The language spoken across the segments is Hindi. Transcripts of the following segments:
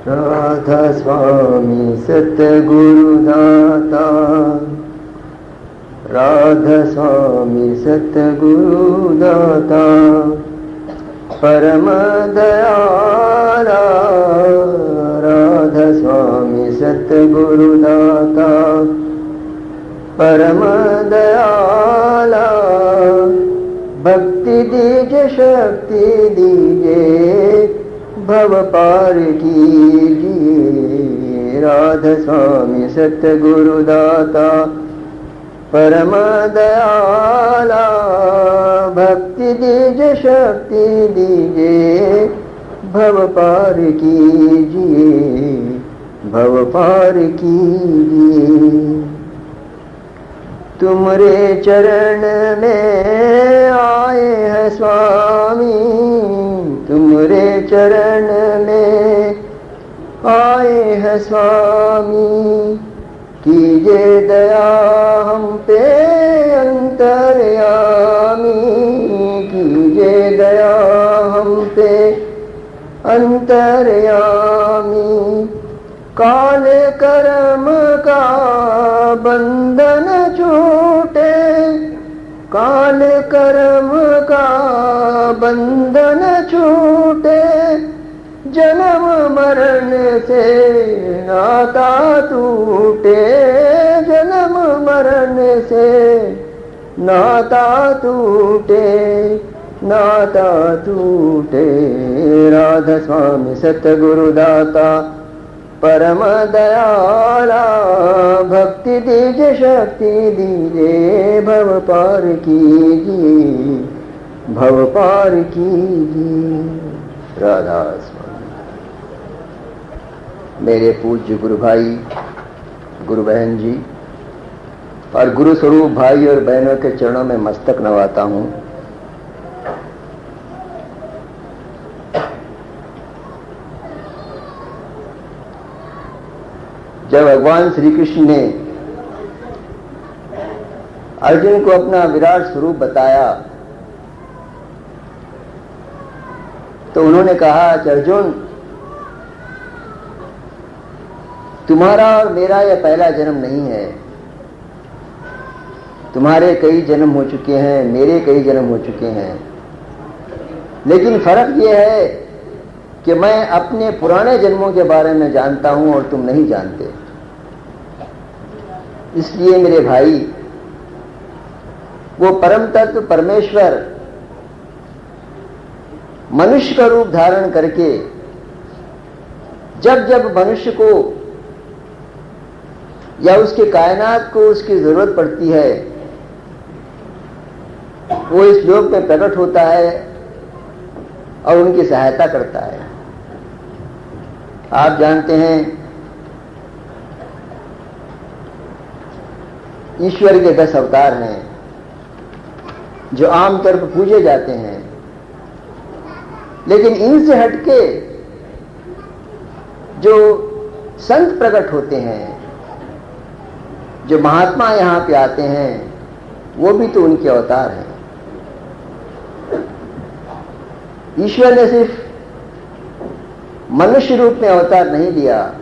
राधा स्वामी सतगुरु दाता, राधा स्वामी सतगुरु दाता, परम दयाला राधा स्वामी सतगुरु दाता, परम दयाला। भक्ति दीजिए शक्ति दीजिए, भव पार कीजिए। राधा स्वामी सतगुरु दाता, परम दयाला। भक्ति दीजिए शक्ति दीजिए, भव पार कीजिए, भव पार कीजिए। तुमरे चरण में आए हैं स्वामी, तुमरे चरण में आए हैं स्वामी। कीजिए दया हम पे अंतर्यामी, कीजिए दया हम पे अंतर्यामी। काले कर्म का बंधन छूटे, काले कर्म का बंधन छूटे। जन्म मरण से नाता टूटे, जन्म मरण से नाता टूटे, नाता टूटे। राधा स्वामी सतगुरु दाता, परम दयाला। भक्ति दीजिए शक्ति दीजिए, भव पार कीजिए, भव पार कीजिए। राधा स्वामी। मेरे पूज्य गुरु भाई, गुरु बहन जी और गुरु स्वरूप भाई और बहनों के चरणों में मस्तक नवाता हूं। जब भगवान श्री कृष्ण ने अर्जुन को अपना विराट स्वरूप बताया तो उन्होंने कहा कि अर्जुन, तुम्हारा और मेरा यह पहला जन्म नहीं है। तुम्हारे कई जन्म हो चुके हैं, मेरे कई जन्म हो चुके हैं, लेकिन फर्क यह है कि मैं अपने पुराने जन्मों के बारे में जानता हूं और तुम नहीं जानते। इसलिए मेरे भाई, वो परम तत्व परमेश्वर मनुष्य का रूप धारण करके जब जब मनुष्य को या उसके कायनात को उसकी जरूरत पड़ती है, वो इस लोक में प्रकट होता है और उनकी सहायता करता है। आप जानते हैं, ईश्वर के 10 अवतार हैं जो आमतौर पर पूजे जाते हैं, लेकिन इनसे हटके जो संत प्रकट होते हैं, जो महात्मा यहां पे आते हैं, वो भी तो उनके अवतार हैं। ईश्वर ने सिर्फ मनुष्य रूप में अवतार नहीं लिया।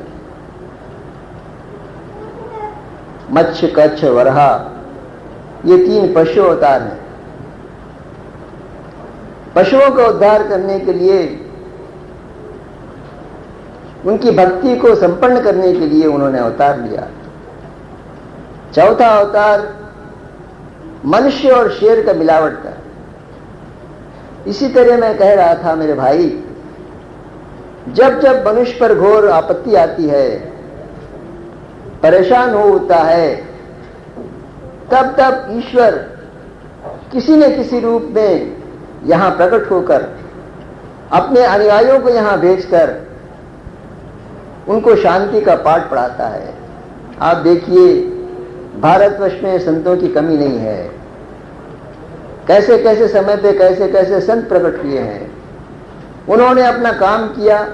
मत्स्य, कच्छ, वराह, ये 3 पशु अवतार हैं। पशुओं का उद्धार करने के लिए, उनकी भक्ति को संपन्न करने के लिए उन्होंने अवतार लिया। चौथा अवतार मनुष्य और शेर का मिलावट का। इसी तरह मैं कह रहा था मेरे भाई, जब जब मनुष्य पर घोर आपत्ति आती है, परेशान होता है, तब तब ईश्वर किसी न किसी रूप में यहां प्रकट होकर अपने अनुयायियों को यहां भेजकर उनको शांति का पाठ पढ़ाता है। आप देखिए, भारतवर्ष में संतों की कमी नहीं है। कैसे कैसे समय पे कैसे कैसे संत प्रकट हुए हैं। उन्होंने अपना काम किया,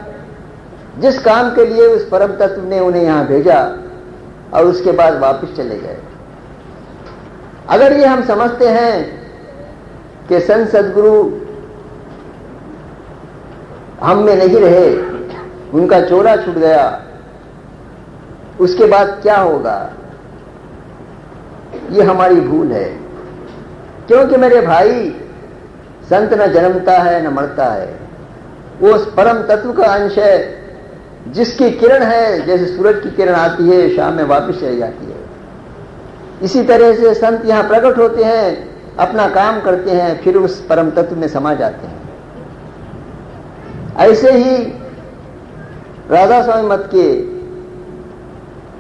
जिस काम के लिए उस परम तत्व ने उन्हें यहां भेजा, और उसके बाद वापस चले गए। अगर ये हम समझते हैं कि संत सदगुरु हम में नहीं रहे, उनका चोला छूट गया, उसके बाद क्या होगा? ये हमारी भूल है। क्योंकि मेरे भाई, संत न जन्मता है न मरता है, वो उस परम तत्व का अंश है जिसकी किरण है, जैसे सूरज की किरण आती है शाम में वापस चली जाती है, इसी तरह से संत यहां प्रकट होते हैं, अपना काम करते हैं, फिर उस परम तत्व में समा जाते हैं। ऐसे ही राधा स्वामी मत के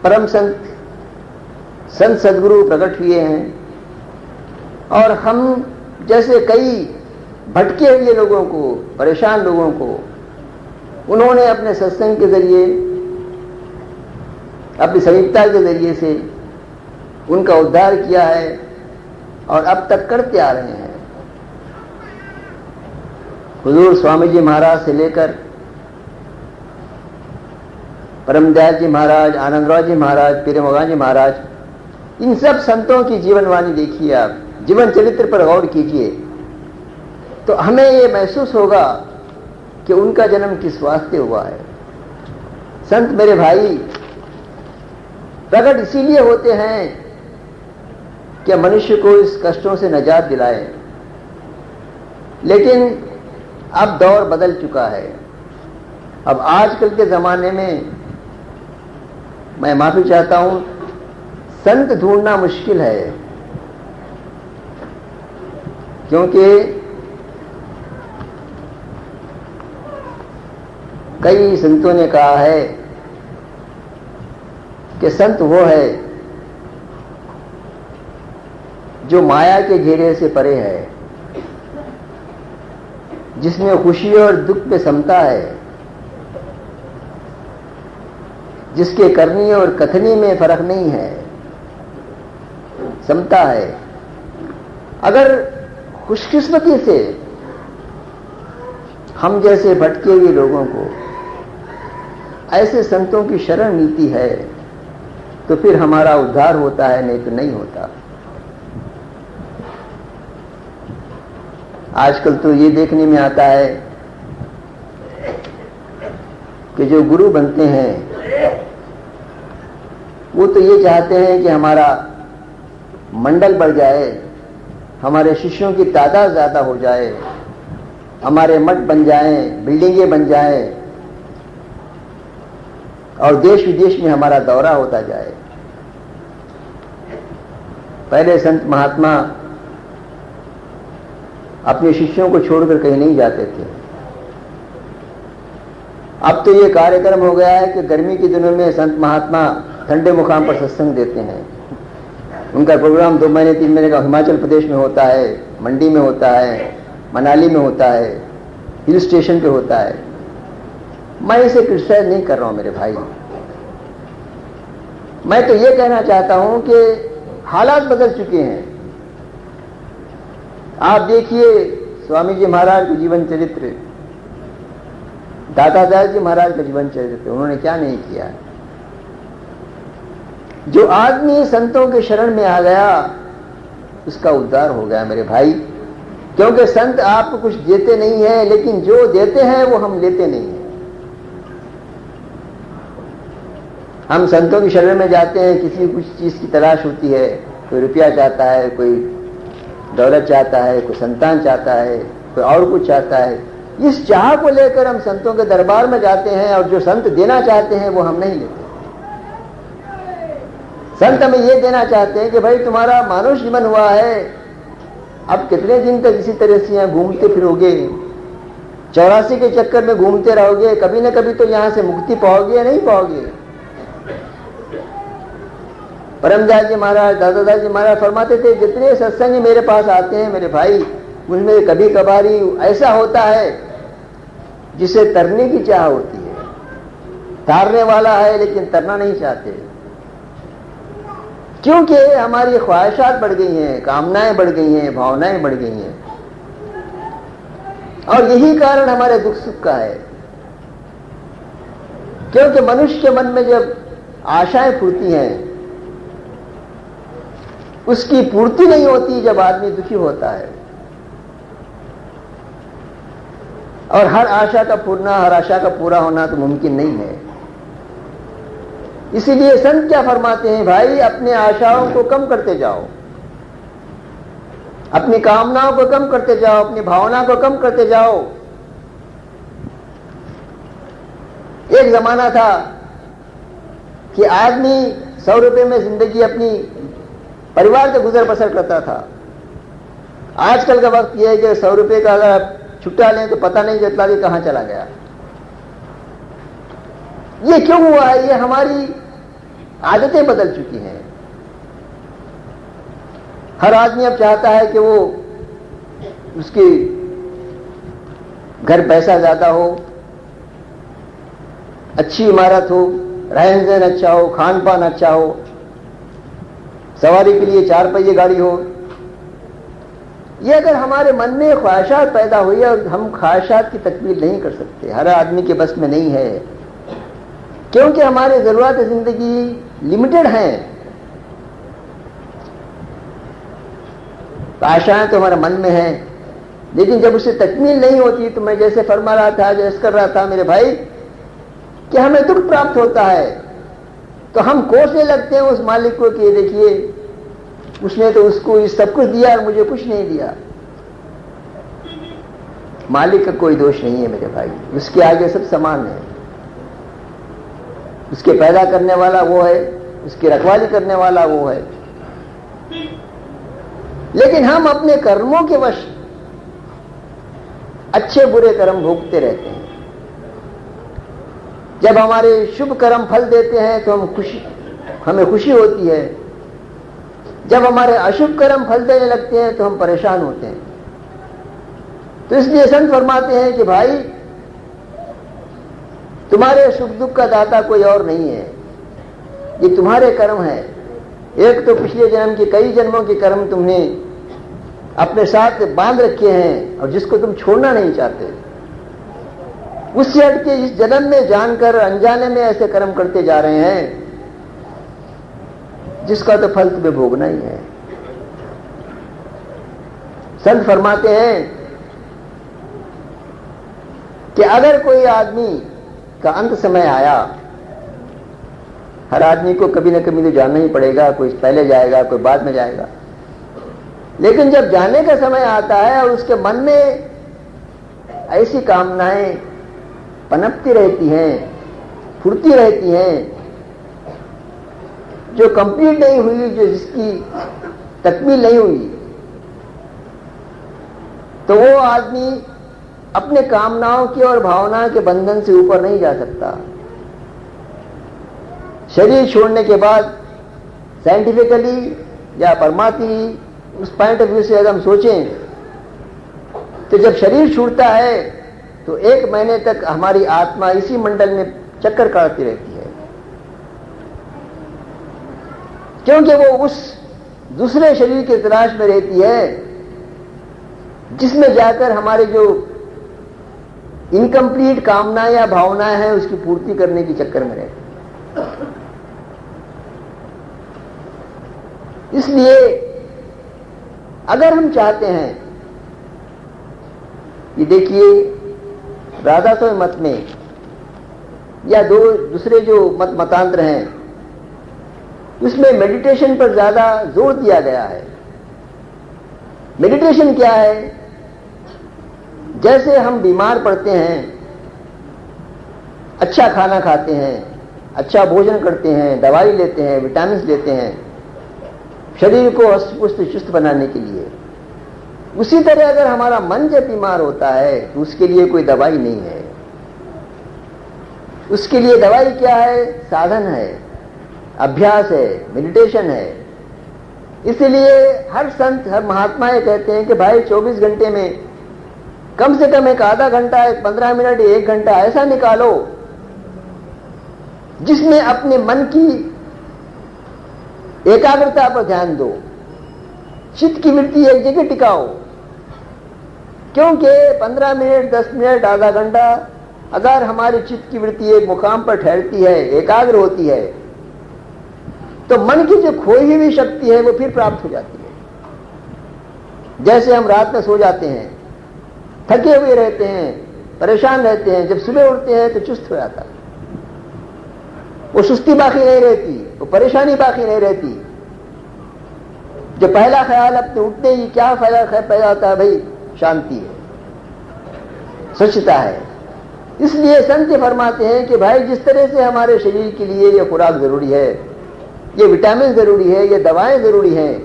परम संत सदगुरु प्रकट हुए हैं, और हम जैसे कई भटके हुए लोगों को, परेशान लोगों को उन्होंने अपने सत्संग के जरिए, अपनी समीपता के जरिए से उनका उद्धार किया है और अब तक करते आ रहे हैं। हुजूर स्वामी जी महाराज से लेकर परमदयाल जी महाराज, आनंदराव जी महाराज, पीर मगान जी महाराज, इन सब संतों की जीवनवाणी देखिए, आप जीवन चरित्र पर गौर कीजिए, तो हमें ये महसूस होगा कि उनका जन्म किस वास्ते हुआ है। संत मेरे भाई प्रकट इसीलिए होते हैं कि मनुष्य को इस कष्टों से निजात दिलाए, लेकिन अब दौर बदल चुका है। अब आजकल के जमाने में मैं माफी चाहता हूं, संत ढूंढना मुश्किल है, क्योंकि कई संतों ने कहा है कि संत वो है जो माया के घेरे से परे है, जिसमें खुशी और दुख पे समता है, जिसके करनी और कथनी में फर्क नहीं है, समता है। अगर खुशकिस्मती से हम जैसे भटके हुए लोगों को ऐसे संतों की शरण मिलती है तो फिर हमारा उद्धार होता है, नहीं तो नहीं होता। आजकल तो ये देखने में आता है कि जो गुरु बनते हैं वो तो ये चाहते हैं कि हमारा मंडल बढ़ जाए, हमारे शिष्यों की तादाद ज्यादा हो जाए, हमारे मठ बन जाएं, बिल्डिंगें बन जाएं और देश विदेश में हमारा दौरा होता जाए। पहले संत महात्मा अपने शिष्यों को छोड़कर कहीं नहीं जाते थे। अब तो ये कार्यक्रम हो गया है कि गर्मी के दिनों में संत महात्मा ठंडे मुकाम पर सत्संग देते हैं। उनका प्रोग्राम 2 महीने 3 महीने का हिमाचल प्रदेश में होता है, मंडी में होता है, मनाली में होता है, हिल स्टेशन पे होता है। मैं इसे क्रिटिसाइज नहीं कर रहा हूं मेरे भाई, मैं तो ये कहना चाहता हूं कि हालात बदल चुके हैं। आप देखिए स्वामी जी महाराज का जीवन चरित्र, दाता दयाल जी महाराज का जीवन चरित्र, उन्होंने क्या नहीं किया। जो आदमी संतों के शरण में आ गया उसका उद्धार हो गया मेरे भाई, क्योंकि संत आपको कुछ देते नहीं है, लेकिन जो देते हैं वो हम लेते नहीं हैं। हम संतों की शरण में जाते हैं, किसी कुछ चीज की तलाश होती है, कोई रुपया चाहता है, कोई दौलत चाहता है, कोई संतान चाहता है, कोई और कुछ चाहता है। इस चाह को लेकर हम संतों के दरबार में जाते हैं और जो संत देना चाहते हैं वो हम नहीं लेते। संत हमें ये देना चाहते हैं कि भाई तुम्हारा मानव जीवन हुआ है, अब कितने दिन तक इसी तरह से यहाँ घूमते फिरोगे, 84 के चक्कर में घूमते रहोगे, कभी ना कभी तो यहाँ से मुक्ति पाओगे या नहीं पाओगे। परमदयाल जी महाराज, दादादास जी महाराज फरमाते थे, जितने सत्संग मेरे पास आते हैं मेरे भाई, उनमें कभी कभारी ऐसा होता है जिसे तरने की चाह होती है, तारने वाला है लेकिन तरना नहीं चाहते, क्योंकि हमारी ख्वाहिशात बढ़ गई हैं, कामनाएं बढ़ गई हैं, भावनाएं बढ़ गई हैं, और यही कारण हमारे दुख सुख का है। क्योंकि मनुष्य के मन में जब आशाएं फूटती हैं उसकी पूर्ति नहीं होती जब आदमी दुखी होता है। और हर आशा का पूरा होना तो मुमकिन नहीं है। इसीलिए संत क्या फरमाते हैं, भाई अपने आशाओं को कम करते जाओ, अपनी कामनाओं को कम करते जाओ, अपनी भावना को कम करते जाओ। एक जमाना था कि आदमी 100 रुपए में जिंदगी अपनी परिवार से गुजर बसर करता था। आजकल का वक्त यह है कि 100 रुपए का अगर आप छुट्टा लें तो पता नहीं चलता कि कहां चला गया। ये क्यों हुआ है? ये हमारी आदतें बदल चुकी हैं। हर आदमी अब चाहता है कि वो उसके घर पैसा ज्यादा हो, अच्छी इमारत हो, रहन सहन अच्छा हो, खान पान अच्छा हो, सवारी के लिए 4 पहिए गाड़ी हो। ये अगर हमारे मन में ख्वाहिशात पैदा हुई है और हम ख्वाहिशात की तकमील नहीं कर सकते, हर आदमी के बस में नहीं है, क्योंकि हमारे जरूरत जिंदगी लिमिटेड हैं। आशाएं तो हमारे मन में हैं, लेकिन जब उससे तकमील नहीं होती तो मैं जैसे फरमा रहा था, जैसे कर रहा था मेरे भाई, कि हमें दुख प्राप्त होता है तो हम कोसने लगते हैं उस मालिक को कि देखिए उसने तो उसको ये सब कुछ दिया और मुझे कुछ नहीं दिया। मालिक का कोई दोष नहीं है मेरे भाई, उसके आगे सब समान है। उसके पैदा करने वाला वो है, उसकी रखवाली करने वाला वो है। लेकिन हम अपने कर्मों के वश अच्छे बुरे कर्म भोगते रहते हैं। जब हमारे शुभ कर्म फल देते हैं तो हमें खुशी होती है, जब हमारे अशुभ कर्म फल देने लगते हैं तो हम परेशान होते हैं। तो इसलिए संत फरमाते हैं कि भाई तुम्हारे सुख दुख का दाता कोई और नहीं है, ये तुम्हारे कर्म है। एक तो पिछले जन्म के कई जन्मों के कर्म तुमने अपने साथ बांध रखे हैं और जिसको तुम छोड़ना नहीं चाहते, उससे हट के इस जन्म में जानकर अनजाने में ऐसे कर्म करते जा रहे हैं जिसका तो फल तुम्हें भोगना ही है। संत फरमाते हैं कि अगर कोई आदमी का अंत समय आया, हर आदमी को कभी ना कभी तो जाना ही पड़ेगा, कोई पहले जाएगा कोई बाद में जाएगा, लेकिन जब जाने का समय आता है और उसके मन में ऐसी कामनाएं पनपती रहती हैं, फुर्ती रहती हैं, जो कंप्लीट नहीं हुई, जो जिसकी तकमील नहीं हुई, तो वो आदमी अपने कामनाओं की और भावना के बंधन से ऊपर नहीं जा सकता। शरीर छोड़ने के बाद साइंटिफिकली या परमात्मी उस पॉइंट ऑफ व्यू से अगर हम सोचें तो जब शरीर छूटता है तो 1 महीने तक हमारी आत्मा इसी मंडल में चक्कर काटती रहती है, क्योंकि वो उस दूसरे शरीर की तलाश में रहती है जिसमें जाकर हमारे जो इनकम्प्लीट कामनाएं या भावनाएं हैं उसकी पूर्ति करने के चक्कर में रहती है। इसलिए अगर हम चाहते हैं कि देखिए राधा स्वामी मत में या दूसरे जो मतांतर हैं उसमें मेडिटेशन पर ज्यादा जोर दिया गया है। मेडिटेशन क्या है? जैसे हम बीमार पड़ते हैं, अच्छा खाना खाते हैं, अच्छा भोजन करते हैं, दवाई लेते हैं, विटामिन लेते हैं शरीर को हष्ट चुस्त बनाने के लिए, उसी तरह अगर हमारा मन जब बीमार होता है तो उसके लिए कोई दवाई नहीं है। उसके लिए दवाई क्या है? साधन है, अभ्यास है, मेडिटेशन है। इसलिए हर संत, हर महात्मा ये कहते हैं कि भाई 24 घंटे में कम से कम एक आधा घंटा, 15 मिनट, 1 घंटा ऐसा निकालो जिसमें अपने मन की एकाग्रता पर ध्यान दो, चित्त की वृत्ति एक जगह टिकाओ। क्योंकि 15 मिनट, 10 मिनट, आधा घंटा अगर हमारी चित्त की वृत्ति एक मुकाम पर ठहरती है, एकाग्र होती है, तो मन की जो खोई हुई शक्ति है वो फिर प्राप्त हो जाती है। जैसे हम रात में सो जाते हैं, थके हुए रहते हैं, परेशान रहते हैं, जब सुबह उठते हैं तो चुस्त हो जाता है। वो सुस्ती बाकी नहीं रहती, वो परेशानी बाकी नहीं रहती। जो पहला ख्याल अपने उठते ही क्या फायदा पैदा होता है भाई? शांति है, स्वच्छता है। इसलिए संत फरमाते हैं कि भाई जिस तरह से हमारे शरीर के लिए ये खुराक जरूरी है, ये विटामिन जरूरी है, ये दवाएं जरूरी हैं,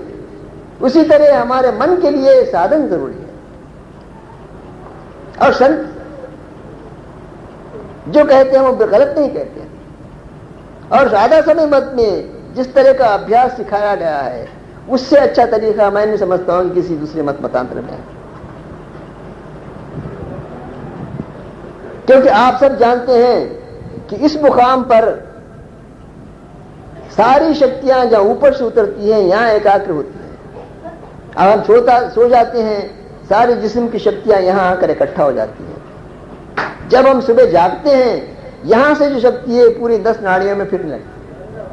उसी तरह हमारे मन के लिए साधन जरूरी है। और संत जो कहते हैं वो गलत नहीं कहते हैं। और सादा समय मत में जिस तरह का अभ्यास सिखाया गया है, उससे अच्छा तरीका मैं नहीं समझता हूं किसी दूसरे मत मतांतर में। क्योंकि आप सब जानते हैं कि इस मुकाम पर सारी शक्तियां जहां ऊपर से उतरती हैं, यहां एकाग्र होती हैं। अब हम सो जाते हैं, सारे जिस्म की शक्तियां यहां आकर इकट्ठा हो जाती हैं। जब हम सुबह जागते हैं, यहां से जो शक्ति है पूरी 10 नाड़ियों में फिरने लगती है।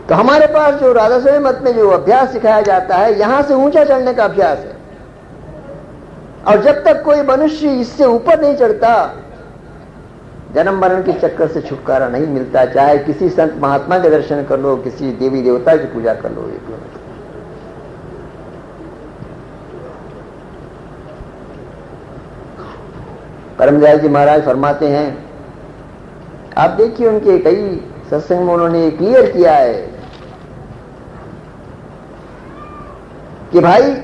तो हमारे पास जो राधा स्वामी मत में जो अभ्यास सिखाया जाता है, यहां से ऊंचा चढ़ने का अभ्यास है। और जब तक कोई मनुष्य इससे ऊपर नहीं चढ़ता, जन्म मरण के चक्कर से छुटकारा नहीं मिलता। चाहे किसी संत महात्मा के दर्शन कर लो, किसी देवी देवता की पूजा कर लो। परमदयाल जी महाराज फरमाते हैं, आप देखिए उनके कई सत्संग में उन्होंने क्लियर किया है कि भाई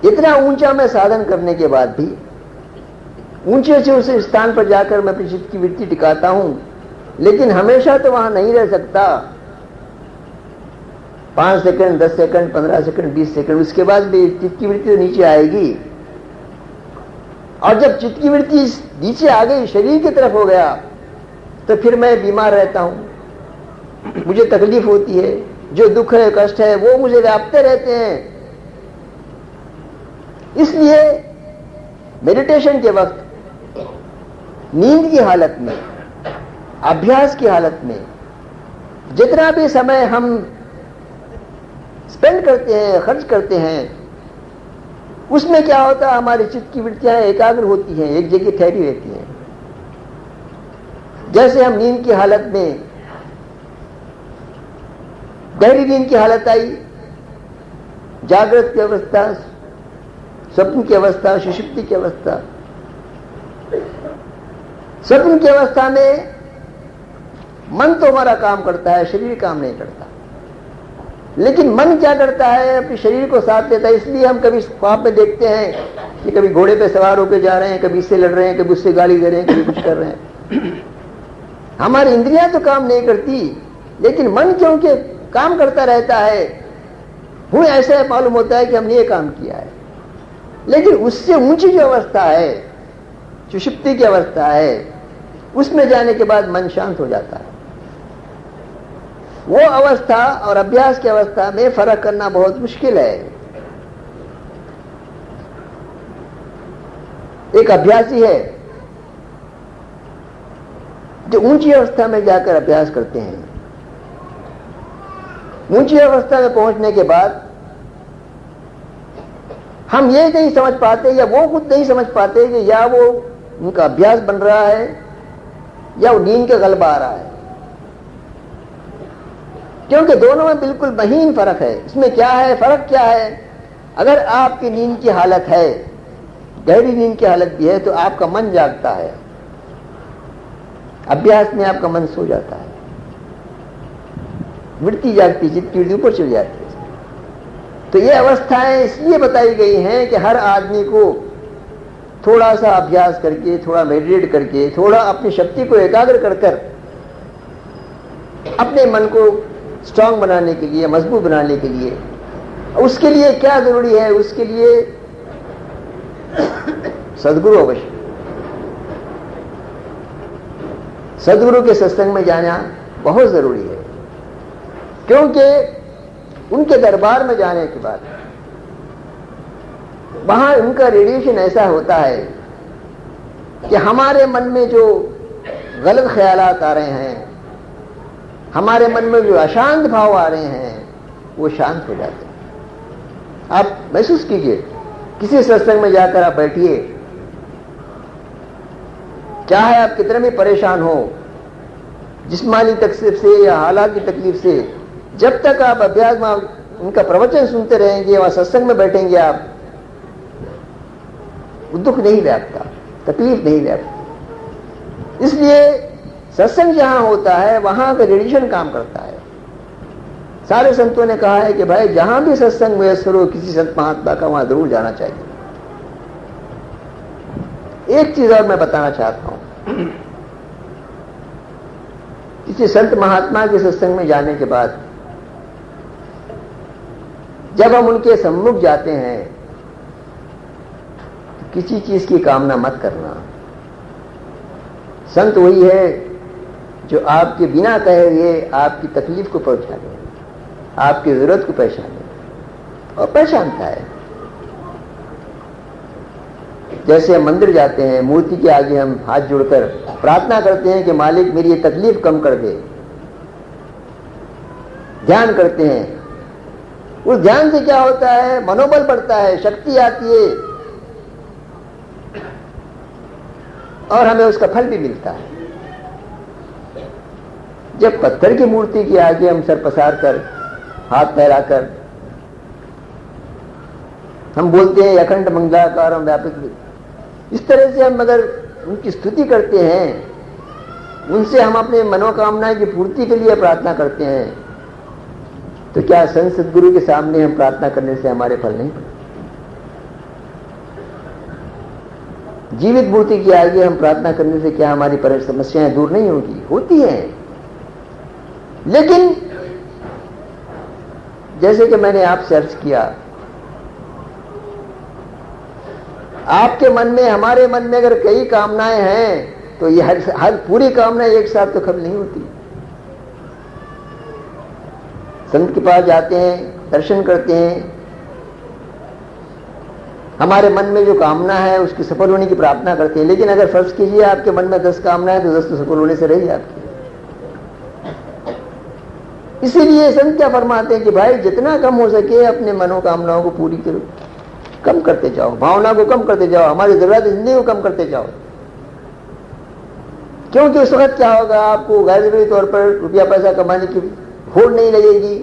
इतना ऊंचा मैं साधन करने के बाद भी ऊंचे से उस स्थान पर जाकर मैं अपनी चित्त की वृत्ति टिकाता हूं, लेकिन हमेशा तो वहां नहीं रह सकता। 5 सेकंड, 10 सेकंड, 15 सेकंड, 20 सेकंड, उसके बाद भी चित्त की वृत्ति तो नीचे आएगी। और जब चित्त की वृत्ति नीचे आ गई, शरीर की तरफ हो गया, तो फिर मैं बीमार रहता हूं, मुझे तकलीफ होती है, जो दुख है, कष्ट है, वो मुझे व्यापते रहते हैं। इसलिए मेडिटेशन के वक्त, नींद की हालत में, अभ्यास की हालत में जितना भी समय हम स्पेंड करते हैं, खर्च करते हैं, उसमें क्या होता है, हमारी चित्त की वृत्तियां एकाग्र होती हैं, एक जगह ठहरी रहती हैं। जैसे हम नींद की हालत में, गहरी नींद की हालत आई, जागृत की अवस्था, स्वप्न की अवस्था, सुषुप्ति की अवस्था। स्वप्न की अवस्था में मन तो हमारा काम करता है, शरीर काम नहीं करता। लेकिन मन क्या करता है, अपने शरीर को साथ देता है। इसलिए हम कभी ख्वाब में देखते हैं कि कभी घोड़े पे सवार होकर जा रहे हैं, कभी इससे लड़ रहे हैं, कभी उससे गाली दे रहे हैं, कभी कुछ कर रहे हैं। हमारी इंद्रियां तो काम नहीं करती, लेकिन मन क्योंकि काम करता रहता है, हमें ऐसा मालूम होता है कि हमने ये काम किया है। लेकिन उससे ऊंची जो अवस्था है, सुषुप्ति की अवस्था है, उसमें जाने के बाद मन शांत हो जाता है। वो अवस्था और अभ्यास की अवस्था में फर्क करना बहुत मुश्किल है। एक अभ्यासी है जो ऊंची अवस्था में जाकर अभ्यास करते हैं। ऊंची अवस्था में पहुंचने के बाद हम ये नहीं समझ पाते, या वो खुद नहीं समझ पाते कि या वो उनका अभ्यास बन रहा है या वो नींद का गलबा आ रहा है। क्योंकि दोनों में बिल्कुल महीन फर्क है। इसमें क्या है, फर्क क्या है? अगर आपकी नींद की हालत है, गहरी नींद की हालत भी है, तो आपका मन जागता है। अभ्यास में आपका मन सो जाता है, वृत्ति जागती, चित्त की वृत्ति ऊपर चली जाती है। तो ये अवस्थाएं इसलिए बताई गई हैं कि हर आदमी को थोड़ा सा अभ्यास करके, थोड़ा मेडिटेट करके, थोड़ा अपनी शक्ति को एकाग्र कर कर अपने मन को स्ट्रांग बनाने के लिए, मजबूत बनाने के लिए, उसके लिए क्या जरूरी है? उसके लिए सदगुरु अवश्य, सदगुरु के सत्संग में जाना बहुत जरूरी है। क्योंकि उनके दरबार में जाने के बाद वहां उनका रेडिएशन ऐसा होता है कि हमारे मन में जो गलत ख्यालात आ रहे हैं, हमारे मन में जो अशांत भाव आ रहे हैं, वो शांत हो जाते हैं। आप महसूस कीजिए, किसी सत्संग में जाकर आप बैठिए, चाहे आप कितने भी परेशान हो, जिस्मानी तकलीफ से या हालात की तकलीफ से, जब तक आप अभ्यास में उनका प्रवचन सुनते रहेंगे, वहां सत्संग में बैठेंगे, आप दुख नहीं व्यापता, तकलीफ नहीं व्यापती। इसलिए सत्संग जहां होता है वहां का रेडिएशन काम करता है। सारे संतों ने कहा है कि भाई जहां भी सत्संग मुयस्सर हो, किसी संत महात्मा का वहां जरूर जाना चाहिए। एक चीज और मैं बताना चाहता हूं, किसी संत महात्मा के सत्संग में जाने के बाद जब हम उनके सम्मुख जाते हैं तो किसी चीज की कामना मत करना। संत वही है जो आपके बिना कहे हुए आपकी तकलीफ को पहचाने, आपकी जरूरत को पहचाने, और पहचानता है। जैसे हम मंदिर जाते हैं, मूर्ति के आगे हम हाथ जोड़कर प्रार्थना करते हैं कि मालिक मेरी ये तकलीफ कम कर दे, ध्यान करते हैं। उस ध्यान से क्या होता है, मनोबल बढ़ता है, शक्ति आती है और हमें उसका फल भी मिलता है। जब पत्थर की मूर्ति के आगे हम सर पसार कर, हाथ फैलाकर हम बोलते हैं अखंड मंगलाकार व्यापक, इस तरह से हम अगर उनकी स्तुति करते हैं, उनसे हम अपने मनोकामना की पूर्ति के लिए प्रार्थना करते हैं, तो क्या संत सदगुरु के सामने हम प्रार्थना करने से हमारे फल नहीं पड़ते? जीवित मूर्ति के आगे हम प्रार्थना करने से क्या हमारी समस्याएं दूर नहीं होगी? होती हैं। लेकिन जैसे कि मैंने आपसे अर्ज किया, आपके मन में, हमारे मन में अगर कई कामनाएं हैं तो ये हर पूरी कामना एक साथ तो कभी नहीं होती। संत के पास जाते हैं, दर्शन करते हैं, हमारे मन में जो कामना है उसकी सफल होने की प्रार्थना करते हैं। लेकिन अगर फर्ज कीजिए आपके मन में 10 कामना है तो 10 तो सफल होने से रही आपकी। इसीलिए संत क्या फरमाते हैं कि भाई जितना कम हो सके अपने मनोकामनाओं को पूरी करो, कम करते जाओ, भावना को कम करते जाओ, हमारी जरूरत जिंदगी को कम करते जाओ। क्योंकि उस वक्त क्या होगा, आपको गैर जरूरी तौर पर रुपया पैसा कमाने की होड़ नहीं लगेगी,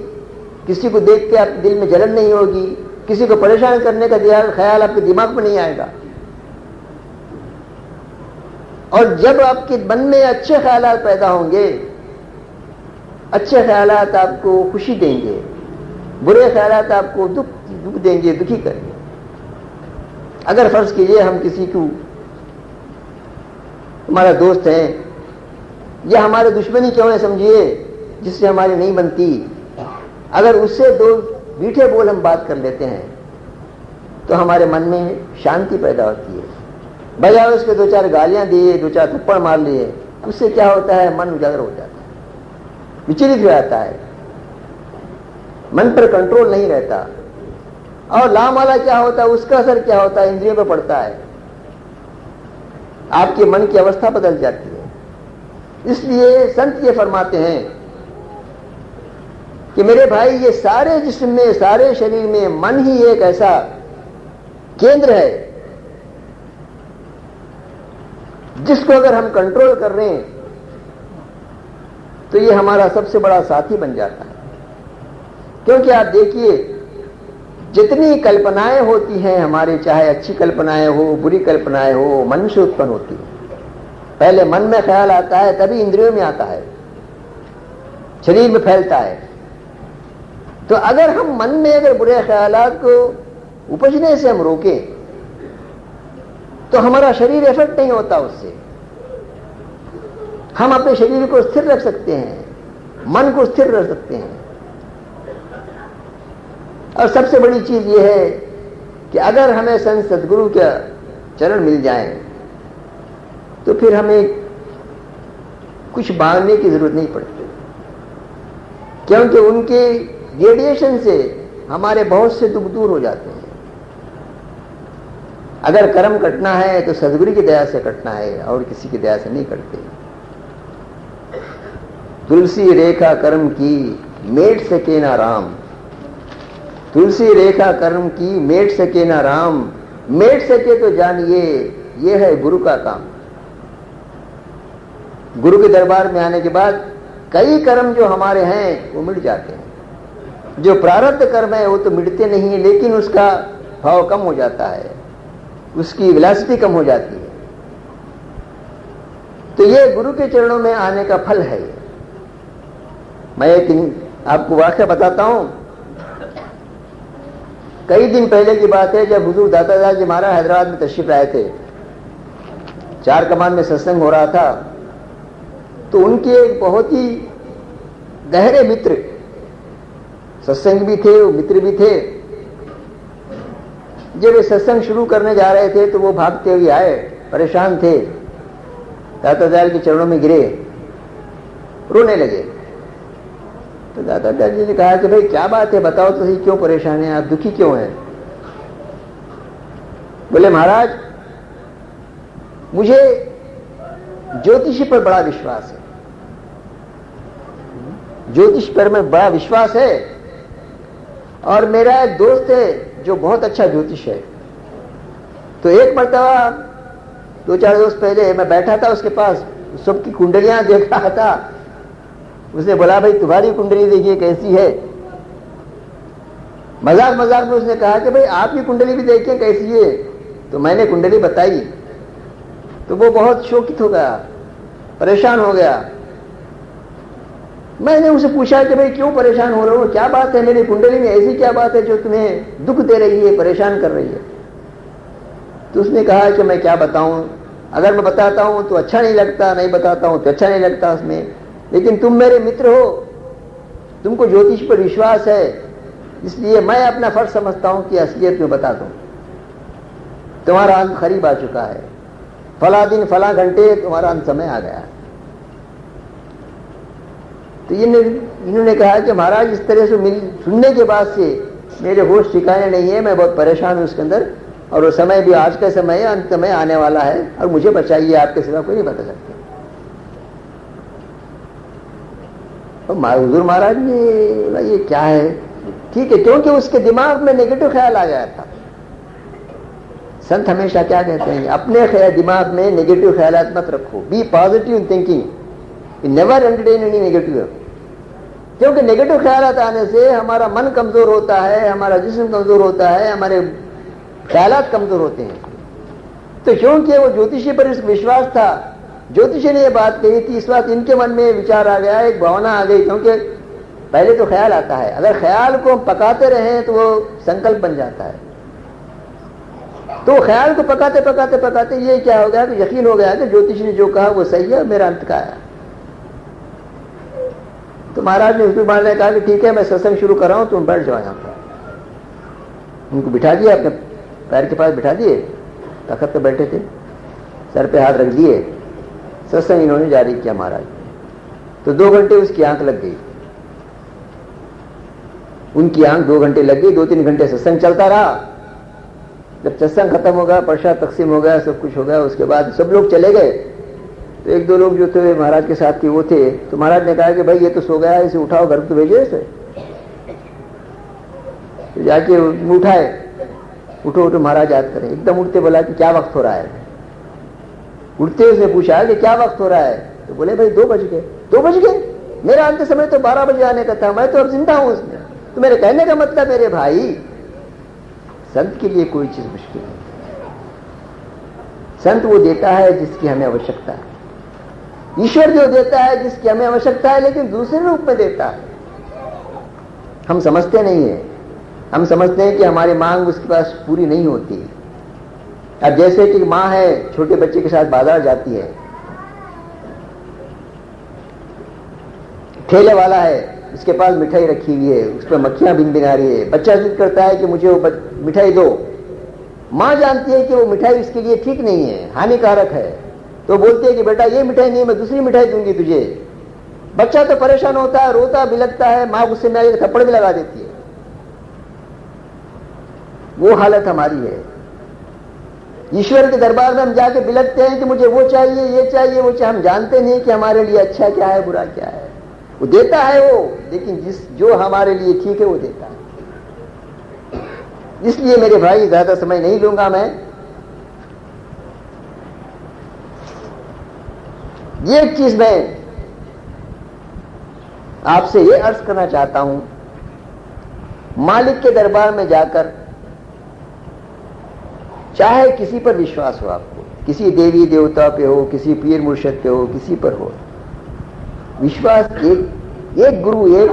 किसी को देख के आपके दिल में जलन नहीं होगी, किसी को परेशान करने का ख्याल आपके दिमाग में नहीं आएगा। और जब आपके मन में अच्छे ख्यालात पैदा होंगे, अच्छे ख्यालात आपको खुशी देंगे, बुरे ख्यालात आपको दुख देंगे, दुखी करेंगे। अगर फर्ज कीजिए हम किसी को, हमारा दोस्त है या हमारे दुश्मनी क्यों है समझिए, जिससे हमारी नहीं बनती, अगर उससे 2 मीठे बोल हम बात कर लेते हैं तो हमारे मन में शांति पैदा होती है। बजाय उसके 2-4 गालियां दिए, 2-4 थप्पड़ मार लिए, उससे क्या होता है, मन उजागर हो जाता है, विचलित हो जाता है, मन पर कंट्रोल नहीं रहता। और लामाला क्या होता है, उसका असर क्या होता है, इंद्रियों पर पड़ता है, आपके मन की अवस्था बदल जाती है। इसलिए संत ये फरमाते हैं कि मेरे भाई ये सारे जिस्म में, सारे शरीर में मन ही एक ऐसा केंद्र है जिसको अगर हम कंट्रोल कर रहे हैं तो ये हमारा सबसे बड़ा साथी बन जाता है। क्योंकि आप देखिए जितनी कल्पनाएं होती हैं हमारी, चाहे अच्छी कल्पनाएं हो, बुरी कल्पनाएं हो, मन से उत्पन्न होती है। पहले मन में ख्याल आता है, तभी इंद्रियों में आता है, शरीर में फैलता है। तो अगर हम मन में अगर बुरे ख्यालात को उपजने से हम रोकें तो हमारा शरीर इफेक्ट नहीं होता उससे। हम अपने शरीर को स्थिर रख सकते हैं, मन को स्थिर रख सकते हैं। और सबसे बड़ी चीज यह है कि अगर हमें संत सदगुरु का चरण मिल जाए तो फिर हमें कुछ मांगने की जरूरत नहीं पड़ती, क्योंकि उनके रेडिएशन से हमारे बहुत से दुख दूर हो जाते हैं। अगर कर्म कटना है तो सदगुरु की दया से कटना है और किसी की दया से नहीं कटते। तुलसी रेखा कर्म की मेट सके ना राम, तुलसी रेखा कर्म की मेट सके ना राम, मेट सके तो जानिए ये है गुरु का काम। गुरु के दरबार में आने के बाद कई कर्म जो हमारे हैं वो मिट जाते हैं। जो प्रारब्ध कर्म है वो तो मिटते नहीं है, लेकिन उसका भाव कम हो जाता है, उसकी वेलोसिटी कम हो जाती है। तो ये गुरु के चरणों में आने का फल है। मैं एक आपको वाक़या बताता हूं। कई दिन पहले की बात है, जब हुजूर दातादार जी महाराज हैदराबाद में तशरीफ लाए थे, चार कमान में सत्संग हो रहा था, तो उनके एक बहुत ही गहरे मित्र, सत्संग भी थे, मित्र भी थे। जब वे सत्संग शुरू करने जा रहे थे तो वो भागते हुए आए, परेशान थे, दातादार के चरणों में गिरे, रोने लगे। तो दातादार जी ने कहा कि भाई क्या बात है, बताओ तो सही, क्यों परेशान हैं आप, दुखी क्यों हैं? बोले महाराज मुझे ज्योतिषी पर बड़ा विश्वास है, ज्योतिष पर में बड़ा विश्वास है, और मेरा एक दोस्त है जो बहुत अच्छा ज्योतिष है। तो एक मर्तबा 2-4 रोज पहले मैं बैठा था उसके पास, सबकी कुंडलियां देख रहा था। उसने बोला भाई तुम्हारी कुंडली देखिए कैसी है। मजाक मजाक में उसने कहा कि भाई आपकी कुंडली भी देखिए कैसी है। तो मैंने कुंडली बताई तो वो बहुत शोकित हो गया, परेशान हो गया। मैंने उसे पूछा कि भाई क्यों परेशान हो रहे हो, क्या बात है, मेरी कुंडली में ऐसी क्या बात है जो तुम्हें दुख दे रही है, परेशान कर रही है? तो उसने कहा कि मैं क्या बताऊं, अगर मैं बताता हूं तो अच्छा नहीं लगता, नहीं बताता हूं तो अच्छा नहीं लगता उसमें, लेकिन तुम मेरे मित्र हो, तुमको ज्योतिष पर विश्वास है, इसलिए मैं अपना फर्ज समझता हूं कि असलियत में बता दूं। तुम्हारा अंत करीब आ चुका है, फला दिन फला घंटे तुम्हारा अंत समय आ गया। तो इन्होंने कहा कि महाराज इस तरह से सुनने के बाद से मेरे होश ठिकाने नहीं है, मैं बहुत परेशान हूं उसके अंदर, और वो समय भी आज का समय है, अंत समय आने वाला है, और मुझे बचाइए, आपके सिवा कोई नहीं बता सकते। तो हुजूर महाराज ने भाई ये क्या है, ठीक है, क्योंकि उसके दिमाग में नेगेटिव ख्याल आ गया था। संत हमेशा क्या कहते हैं, अपने दिमाग में नेगेटिव ख्यालात मत रखो, be positive in thinking, never entertain any negative. क्योंकि नेगेटिव ख्यालात आने से हमारा मन कमजोर होता है, हमारा जिस्म कमजोर होता है, हमारे ख्यालात कमजोर होते हैं। तो क्योंकि वो ज्योतिषी पर इस विश्वास था, ज्योतिषी ने ये बात कही थी, इस बात इनके मन में विचार आ गया, एक भावना आ गई। क्योंकि पहले तो ख्याल आता है, अगर ख्याल को पकाते रहे तो वो संकल्प बन जाता है। तो ख्याल को पकाते पकाते पकाते ये क्या हो गया कि यकीन हो गया कि ज्योतिषी ने जो कहा वो सही है, मेरा अंत का आया। तो महाराज ने उसके बाद कहा कि ठीक है मैं सत्संग शुरू कर रहा हूं, तुम बैठ जाओ यहाँ पर। उनको बिठा दिया, अपने पैर के पास बिठा दिए, तखत पे बैठे थे, सर पे हाथ रख दिए, सत्संग इन्होंने जारी किया महाराज। तो 2 घंटे उसकी आंख लग गई, उनकी आंख 2 घंटे लग गई। 2-3 घंटे सत्संग चलता रहा। जब सत्संग खत्म हो गया, प्रसाद तकसीम हो गया, सब कुछ हो गया, उसके बाद सब लोग चले गए। तो 1-2 लोग जो थे महाराज के साथ के वो थे, तो महाराज ने कहा कि भाई ये तो सो गया है, इसे उठाओ, घर तो भेजो इसे। तो जाके उठाए, उठो उठो महाराज याद करें। एकदम उठते बोला कि क्या वक्त हो रहा है। उठते उसने पूछा कि क्या वक्त हो रहा है, तो बोले भाई 2 बज गए। 2 बज गए? मेरा अंत समय तो 12 बजे आने का था, मैं तो अब जिंदा हूं उसमें। तो मेरे कहने का मतलब मेरे भाई, संत के लिए कोई चीज मुश्किल नहीं। संत वो देता है जिसकी हमें आवश्यकता है, ईश्वर जो देता है जिसकी हमें आवश्यकता है, लेकिन दूसरे रूप में देता है। हम समझते नहीं है, हम समझते हैं कि हमारी मांग उसके पास पूरी नहीं होती। अब जैसे कि माँ है, छोटे बच्चे के साथ बाजार जाती है, ठेले वाला है, उसके पास मिठाई रखी हुई है, उस पर मक्खियां भिन-भिना रही है, बच्चा जिद करता है कि मुझे वो मिठाई दो। माँ जानती है कि वो मिठाई उसके लिए ठीक नहीं है, हानिकारक है, तो बोलती है कि बेटा ये मिठाई नहीं, मैं दूसरी मिठाई दूंगी तुझे। बच्चा तो परेशान होता है, रोता बिलखता है, माँ गुस्से में आकर थप्पड़ भी लगा देती है। वो हालत हमारी है। ईश्वर के दरबार में हम जाके बिलखते हैं कि मुझे वो चाहिए, ये चाहिए, वो चाहिए। हम जानते नहीं कि हमारे लिए अच्छा क्या है, बुरा क्या है। वो देता है वो, लेकिन जो हमारे लिए ठीक है वो देता है। इसलिए मेरे भाई ज्यादा समय नहीं लूंगा मैं। ये एक चीज मैं आपसे ये अर्ज करना चाहता हूं, मालिक के दरबार में जाकर चाहे किसी पर विश्वास हो, आपको किसी देवी देवता पे हो, किसी पीर मुर्शिद पे हो, किसी पर हो विश्वास, एक गुरु, एक